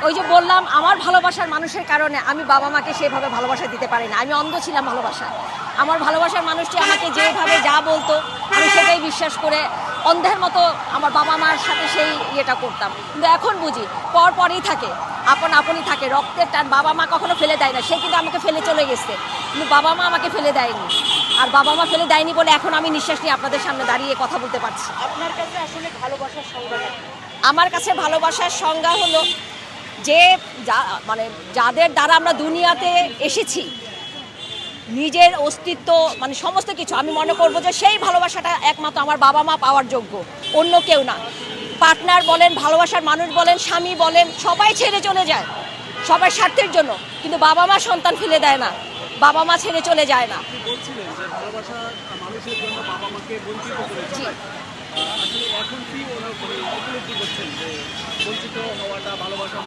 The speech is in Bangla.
ওই যে বললাম, আমার ভালোবাসার মানুষের কারণে আমি বাবা মাকে সেভাবে ভালোবাসা দিতে পারি না। আমি অন্ধ ছিলাম ভালোবাসা। আমার ভালোবাসার মানুষটি আমাকে যেভাবে যা বলতো আমি সেটাই বিশ্বাস করে অন্ধের মতো আমার বাবা মার সাথে সেই ইয়েটা করতাম। কিন্তু এখন বুঝি পরই থাকে, আপনই থাকে, রক্তের টান। বাবা মা কখনো ফেলে দেয় না। সে কিন্তু আমাকে ফেলে চলে গেছে, কিন্তু বাবা মা আমাকে ফেলে দেয়নি। আর বাবা মা ফেলে দেয়নি বলে এখন আমি নিঃশ্বাস নিয়ে আপনাদের সামনে দাঁড়িয়ে কথা বলতে পারছি। আপনার কাছে আসলে ভালোবাসার সংজ্ঞা কি? আমার কাছে ভালোবাসার সংজ্ঞা হলো যে মানে যাদের দ্বারা আমরা দুনিয়াতে এসেছি, নিজের অস্তিত্ব মানে সমস্ত কিছু, আমি মনে করবো যে সেই ভালোবাসাটা একমাত্র আমার বাবা মা পাওয়ার যোগ্য, অন্য কেউ না। পার্টনার বলেন, ভালোবাসার মানুষ বলেন, স্বামী বলেন, সবাই ছেড়ে চলে যায় সবার স্বার্থের জন্য, কিন্তু বাবা মা সন্তান ফেলে দেয় না, বাবা মা ছেড়ে চলে যায় না। আপনি বলছিলেন যে ভালোবাসা মানুষের জন্য বাবা মাকে বঞ্চিত করেছে। জি। আসলে এখন কি উপলব্ধি করছেন যে বঞ্চিত হওয়াটা ভালোবাসা